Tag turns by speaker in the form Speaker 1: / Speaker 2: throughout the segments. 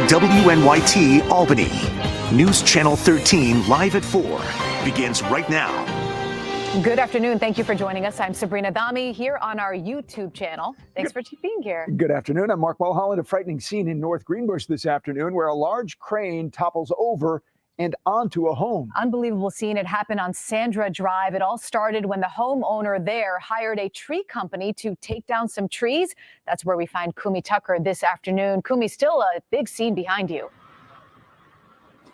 Speaker 1: WNYT Albany. News Channel 13 live at 4 begins right now.
Speaker 2: Good afternoon. Thank you for joining us. I'm Sabrina Dami here on our YouTube channel. Thanks for being here.
Speaker 3: Good afternoon. I'm Mark Mulholland. A frightening scene in North Greenbush this afternoon where a large crane topples over and onto a home.
Speaker 2: Unbelievable scene. It happened on Sandra Drive. It all started when the homeowner there hired a tree company to take down some trees. That's where we find Kumi Tucker this afternoon. Kumi, still a big scene behind you.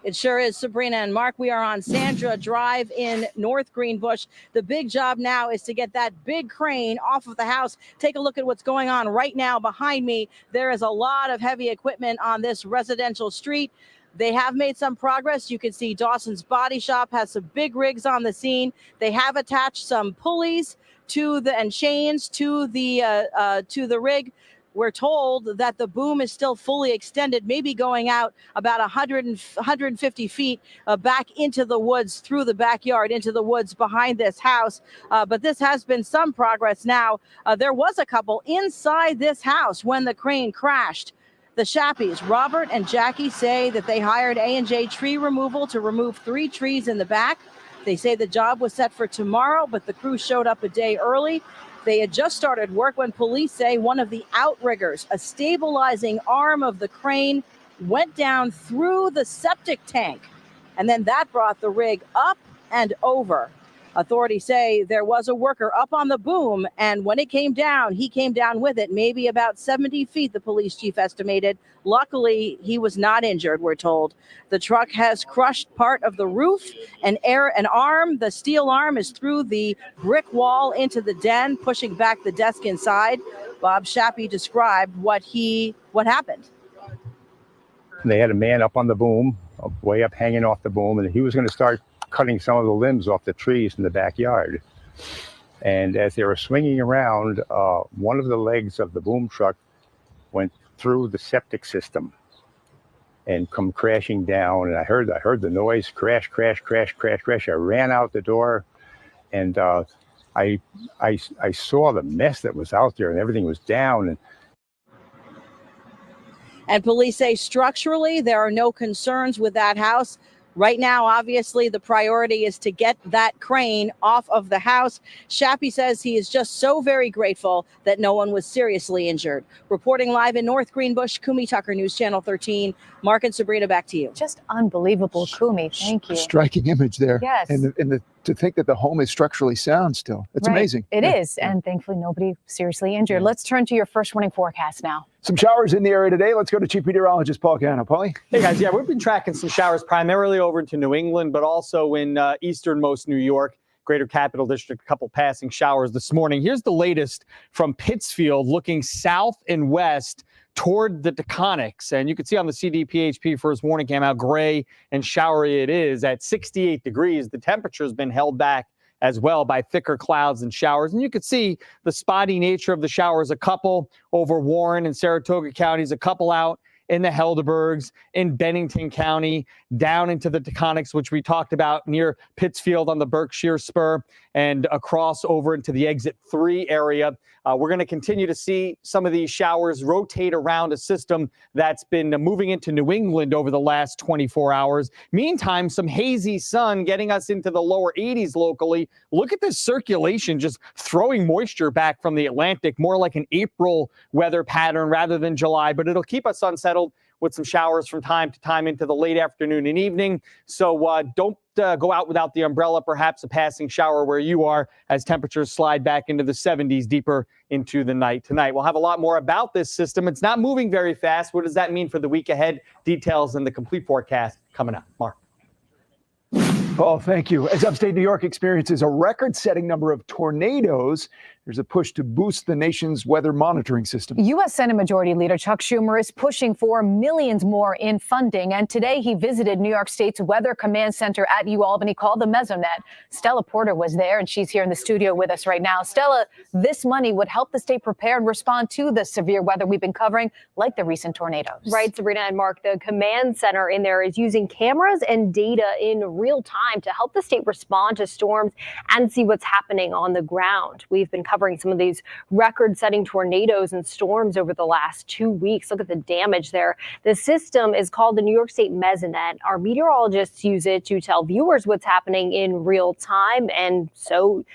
Speaker 4: It sure is, Sabrina and Mark. We are on Sandra Drive in North Greenbush. The big job now is to get that big crane off of the house. Take a look at what's going on right now behind me. There is a lot of heavy equipment on this residential street. They have made some progress. You can see Dawson's Body Shop has some big rigs on the scene. They have attached some pulleys and chains to the rig. We're told that the boom is still fully extended, maybe going out about 150 feet back into the woods, through the backyard, into the woods behind this house. But this has been some progress now. There was a couple inside this house when the crane crashed. The Shappies, Robert and Jackie, say that they hired A&J Tree Removal to remove 3 trees in the back. They say the job was set for tomorrow, but the crew showed up a day early. They had just started work when police say one of the outriggers, a stabilizing arm of the crane, went down through the septic tank. And then that brought the rig up and over. Authorities say there was a worker up on the boom, and when it came down, he came down with it, maybe about 70 feet, the police chief estimated. Luckily, he was not injured, we're told. The truck has crushed part of the roof, an arm, the steel arm is through the brick wall into the den, pushing back the desk inside. Bob Shappy described what happened.
Speaker 5: They had a man up on the boom, way up hanging off the boom, and he was going to start cutting some of the limbs off the trees in the backyard. And as they were swinging around, one of the legs of the boom truck went through the septic system and come crashing down. And I heard the noise, crash, crash, crash, crash, crash. I ran out the door, and I saw the mess that was out there, and everything was down.
Speaker 4: And police say structurally there are no concerns with that house. Right now, obviously, the priority is to get that crane off of the house. Shappy says he is just so very grateful that no one was seriously injured. Reporting live in North Greenbush, Kumi Tucker, News Channel 13. Mark and Sabrina, back to you.
Speaker 2: Just unbelievable, Kumi. Thank you.
Speaker 3: Striking image there.
Speaker 2: Yes.
Speaker 3: And to think that the home is structurally sound still. It's amazing.
Speaker 2: It is. And thankfully, nobody seriously injured. Let's turn to your first warning forecast now.
Speaker 3: Some showers in the area today. Let's go to Chief Meteorologist Paul Cano. Paulie?
Speaker 6: Hey, guys. Yeah, we've been tracking some showers primarily over into New England, but also in easternmost New York, Greater Capital District, a couple passing showers this morning. Here's the latest from Pittsfield, looking south and west toward the Taconics. And you can see on the CDPHP first warning cam how gray and showery it is at 68 degrees. The temperature has been held back as well by thicker clouds and showers. And you can see the spotty nature of the showers, a couple over Warren and Saratoga counties, a couple out in the Helderbergs, in Bennington County, down into the Taconics, which we talked about near Pittsfield on the Berkshire Spur, and across over into the Exit 3 area. We're going to continue to see some of these showers rotate around a system that's been moving into New England over the last 24 hours. Meantime, some hazy sun getting us into the lower 80s locally. Look at this circulation just throwing moisture back from the Atlantic, more like an April weather pattern rather than July, but it'll keep us unsettled with some showers from time to time into the late afternoon and evening. So don't go out without the umbrella, perhaps a passing shower where you are as temperatures slide back into the 70s deeper into the night tonight. We'll have a lot more about this system. It's not moving very fast. What does that mean for the week ahead? Details and the complete forecast coming up. Mark.
Speaker 3: Paul, thank you. As upstate New York experiences a record-setting number of tornadoes, there's a push to boost the nation's weather monitoring system. U.S.
Speaker 2: Senate Majority Leader Chuck Schumer is pushing for millions more in funding. And today he visited New York State's Weather Command Center at UAlbany called the Mesonet. Stella Porter was there, and she's here in the studio with us right now. Stella, this money would help the state prepare and respond to the severe weather we've been covering, like the recent tornadoes.
Speaker 7: Right, Sabrina and Mark, the command center in there is using cameras and data in real time to help the state respond to storms and see what's happening on the ground. We've been covering some of these record-setting tornadoes and storms over the last 2 weeks. Look at the damage there. The system is called the New York State Mesonet. Our meteorologists use it to tell viewers what's happening in real time, and so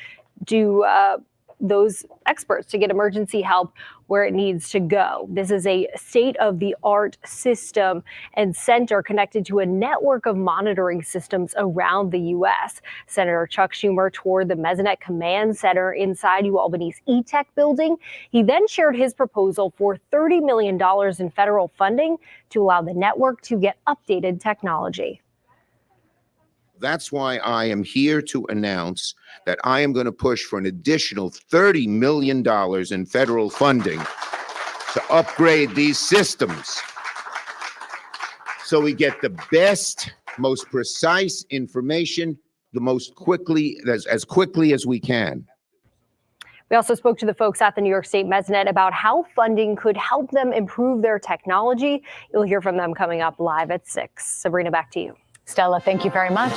Speaker 7: do those experts to get emergency help where it needs to go. This is a state-of-the-art system and center connected to a network of monitoring systems around the U.S. Senator Chuck Schumer toured the Mesonet Command Center inside UAlbany's E-Tech building. He then shared his proposal for $30 million in federal funding to allow the network to get updated technology.
Speaker 8: That's why I am here to announce that I am going to push for an additional $30 million in federal funding to upgrade these systems so we get the best, most precise information as quickly as we can.
Speaker 7: We also spoke to the folks at the New York State Mesonet about how funding could help them improve their technology. You'll hear from them coming up live at 6. Sabrina, back to you.
Speaker 2: Stella, thank you very much.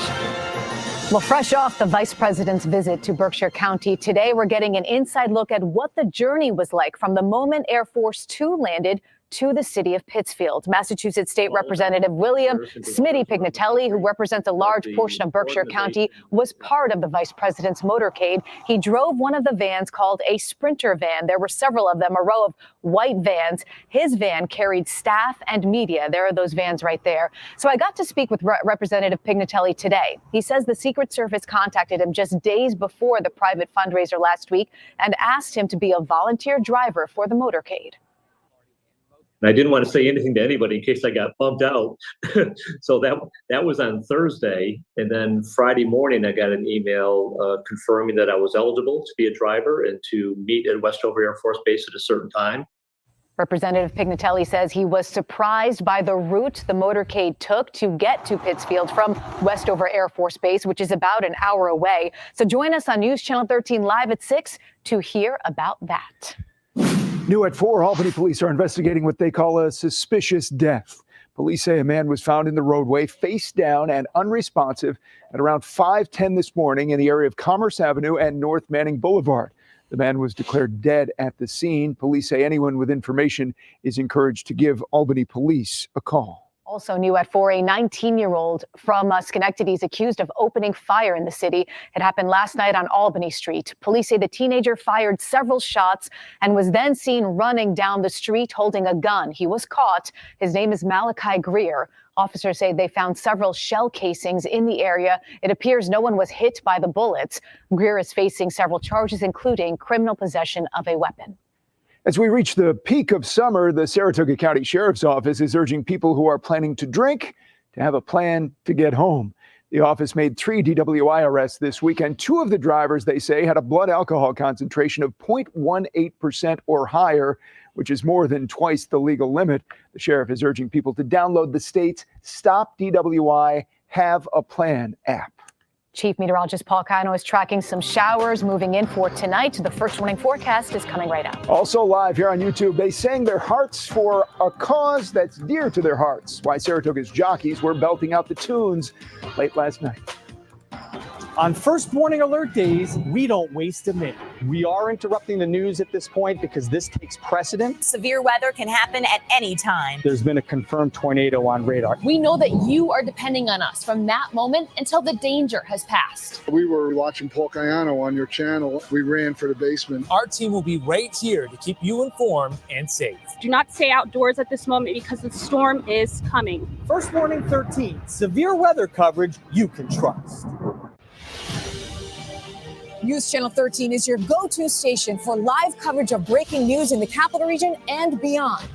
Speaker 2: Well, fresh off the vice president's visit to Berkshire County, today we're getting an inside look at what the journey was like from the moment Air Force 2 landed to the city of Pittsfield. Massachusetts State Representative William Smitty Pignatelli, who represents a large portion of Berkshire County, was part of the vice president's motorcade. He drove one of the vans called a Sprinter van. There were several of them, a row of white vans. His van carried staff and media. There are those vans right there. So I got to speak with Representative Pignatelli today. He says the Secret Service contacted him just days before the private fundraiser last week and asked him to be a volunteer driver for the motorcade.
Speaker 9: And I didn't want to say anything to anybody in case I got bumped out. So that was on Thursday. And then Friday morning, I got an email confirming that I was eligible to be a driver and to meet at Westover Air Force Base at a certain time.
Speaker 2: Representative Pignatelli says he was surprised by the route the motorcade took to get to Pittsfield from Westover Air Force Base, which is about an hour away. So join us on News Channel 13 live at 6 to hear about that.
Speaker 3: New at 4, Albany police are investigating what they call a suspicious death. Police say a man was found in the roadway, face down and unresponsive at around 5:10 this morning in the area of Commerce Avenue and North Manning Boulevard. The man was declared dead at the scene. Police say anyone with information is encouraged to give Albany police a call.
Speaker 2: Also new at 4, a 19-year-old from Schenectady is accused of opening fire in the city. It happened last night on Albany Street. Police say the teenager fired several shots and was then seen running down the street holding a gun. He was caught. His name is Malachi Greer. Officers say they found several shell casings in the area. It appears no one was hit by the bullets. Greer is facing several charges, including criminal possession of a weapon.
Speaker 3: As we reach the peak of summer, the Saratoga County Sheriff's Office is urging people who are planning to drink to have a plan to get home. The office made 3 DWI arrests this weekend. 2 of the drivers, they say, had a blood alcohol concentration of 0.18% or higher, which is more than twice the legal limit. The sheriff is urging people to download the state's Stop DWI Have a Plan app.
Speaker 2: Chief Meteorologist Paul Cano is tracking some showers moving in for tonight. The first warning forecast is coming right up.
Speaker 3: Also live here on YouTube, they sang their hearts for a cause that's dear to their hearts. Why Saratoga's jockeys were belting out the tunes late last night.
Speaker 6: On first warning alert days, we don't waste a minute. We are interrupting the news at this point because this takes precedent.
Speaker 10: Severe weather can happen at any time.
Speaker 6: There's been a confirmed tornado on radar.
Speaker 11: We know that you are depending on us from that moment until the danger has passed.
Speaker 12: We were watching Paul Cayano on your channel. We ran for the basement.
Speaker 13: Our team will be right here to keep you informed and safe.
Speaker 14: Do not stay outdoors at this moment because the storm is coming.
Speaker 6: First warning 13, severe weather coverage you can trust.
Speaker 15: News Channel 13 is your go-to station for live coverage of breaking news in the capital region and beyond.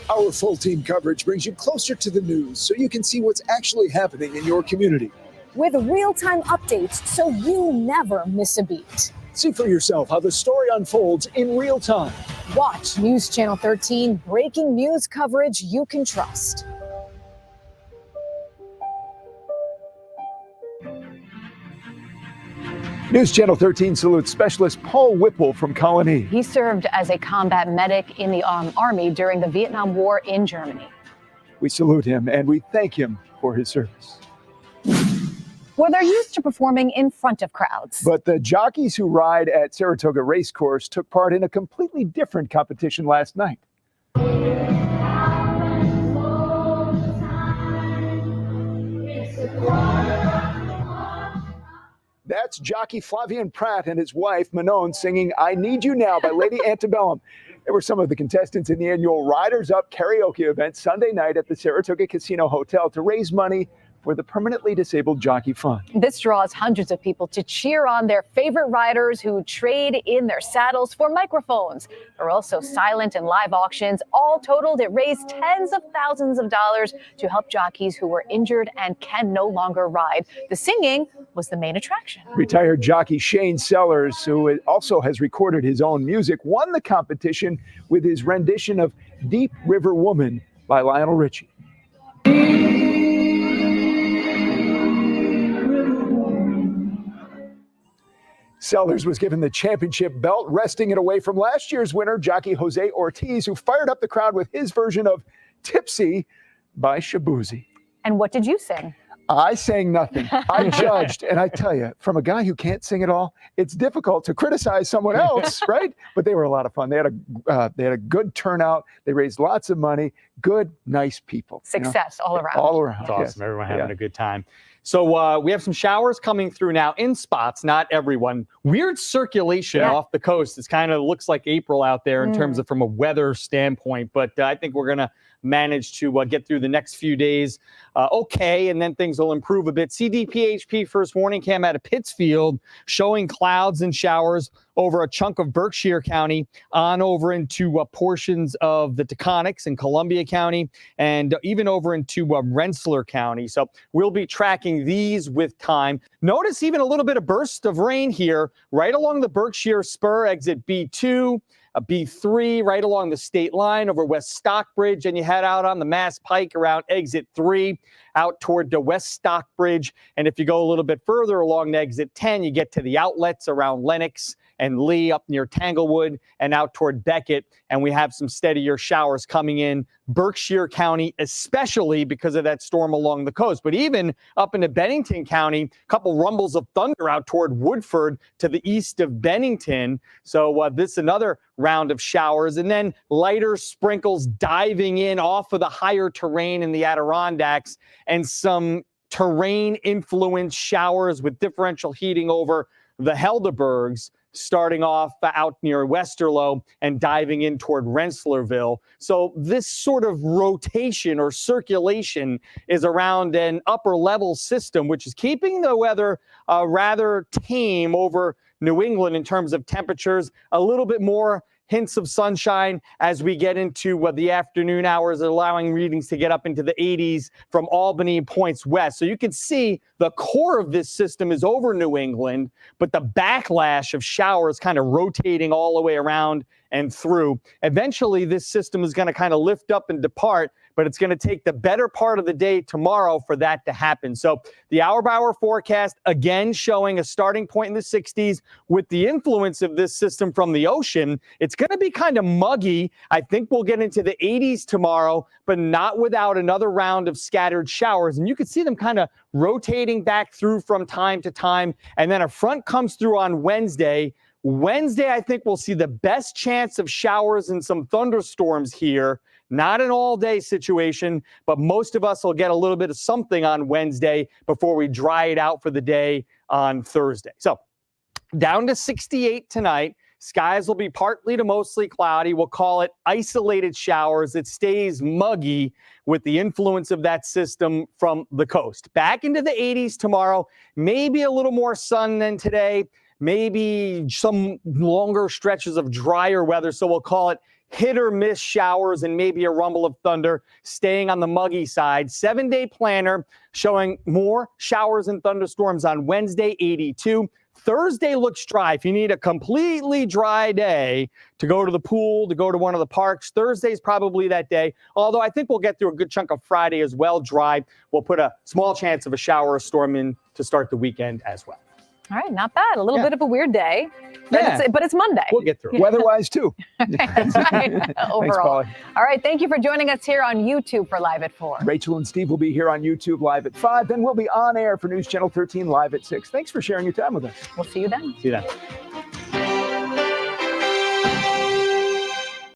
Speaker 16: Our full team coverage brings you closer to the news so you can see what's actually happening in your community.
Speaker 15: With real-time updates so you never miss a beat.
Speaker 16: See for yourself how the story unfolds in real time.
Speaker 15: Watch News Channel 13, breaking news coverage you can trust.
Speaker 3: News Channel 13 salutes Specialist Paul Whipple from Colony.
Speaker 2: He served as a combat medic in the Army during the Vietnam War in Germany.
Speaker 3: We salute him and we thank him for his service.
Speaker 2: where they're used to performing in front of crowds.
Speaker 3: But the jockeys who ride at Saratoga Racecourse took part in a completely different competition last night. That's jockey Flavian Pratt and his wife Manon singing "I Need You Now" by Lady Antebellum. There were some of the contestants in the annual Riders Up karaoke event Sunday night at the Saratoga Casino Hotel to raise money for the permanently disabled jockey fund.
Speaker 2: This draws hundreds of people to cheer on their favorite riders who trade in their saddles for microphones. There are also silent and live auctions. All totaled, it raised tens of thousands of dollars to help jockeys who were injured and can no longer ride. The singing was the main attraction.
Speaker 3: Retired jockey Shane Sellers, who also has recorded his own music, won the competition with his rendition of "Deep River Woman" by Lionel Richie. Sellers was given the championship belt, wresting it away from last year's winner, jockey Jose Ortiz, who fired up the crowd with his version of "Tipsy" by Shabuzi.
Speaker 2: And what did you sing?
Speaker 3: I sang nothing. I judged, and I tell you, from a guy who can't sing at all, it's difficult to criticize someone else, right? But they were a lot of fun. They had a good turnout. They raised lots of money. Good, nice people.
Speaker 2: Success all around.
Speaker 3: All around.
Speaker 6: It's awesome.
Speaker 3: Yes.
Speaker 6: Everyone having a good time. So we have some showers coming through now in spots, not everyone. Weird circulation off the coast. It kind of looks like April out there in terms of from a weather standpoint. But I think we're going to manage to get through the next few days okay, and then things will improve a bit. CDPHP first warning cam out of Pittsfield showing clouds and showers over a chunk of Berkshire County on over into portions of the Taconics and Columbia County and even over into Rensselaer County. So we'll be tracking these with time. Notice even a little bit of burst of rain here right along the Berkshire Spur, exit B2. B3 right along the state line over West Stockbridge, and you head out on the Mass Pike around exit 3 out toward the West Stockbridge. And if you go a little bit further along exit 10, you get to the outlets around Lenox and Lee up near Tanglewood and out toward Beckett. And we have some steadier showers coming in Berkshire County, especially because of that storm along the coast. But even up into Bennington County, a couple rumbles of thunder out toward Woodford to the east of Bennington. So this is another round of showers, and then lighter sprinkles diving in off of the higher terrain in the Adirondacks, and some terrain influenced showers with differential heating over the Helderbergs, starting off out near Westerlo and diving in toward Rensselaerville. So this sort of rotation or circulation is around an upper level system, which is keeping the weather rather tame over New England in terms of temperatures, a little bit more hints of sunshine as we get into the afternoon hours, allowing readings to get up into the 80s from Albany points west. So you can see the core of this system is over New England, but the backlash of showers kind of rotating all the way around and through. Eventually, this system is going to kind of lift up and depart, but it's going to take the better part of the day tomorrow for that to happen. So the hour-by-hour forecast, again, showing a starting point in the 60s with the influence of this system from the ocean. It's going to be kind of muggy. I think we'll get into the 80s tomorrow, but not without another round of scattered showers. And you can see them kind of rotating back through from time to time. And then a front comes through on Wednesday. Wednesday, I think we'll see the best chance of showers and some thunderstorms here. Not an all-day situation, but most of us will get a little bit of something on Wednesday before we dry it out for the day on Thursday. So down to 68 tonight. Skies will be partly to mostly cloudy. We'll call it isolated showers. It stays muggy with the influence of that system from the coast. Back into the 80s tomorrow, maybe a little more sun than today, maybe some longer stretches of drier weather. So we'll call it hit or miss showers and maybe a rumble of thunder, staying on the muggy side. 7-day planner showing more showers and thunderstorms on Wednesday, 82. Thursday looks dry. If you need a completely dry day to go to the pool, to go to one of the parks, Thursday's probably that day. Although I think we'll get through a good chunk of Friday as well, dry. We'll put a small chance of a shower or storm in to start the weekend as well.
Speaker 2: All right, not bad. A little bit of a weird day, but, but it's Monday.
Speaker 6: We'll get through it.
Speaker 3: Weather-wise, too.
Speaker 2: That's right. Overall.
Speaker 3: Polly.
Speaker 2: All right, thank you for joining us here on YouTube for Live at 4.
Speaker 3: Rachel and Steve will be here on YouTube live at 5. Then we'll be on air for News Channel 13 live at 6. Thanks for sharing your time with us.
Speaker 2: We'll see you then.
Speaker 6: See you then.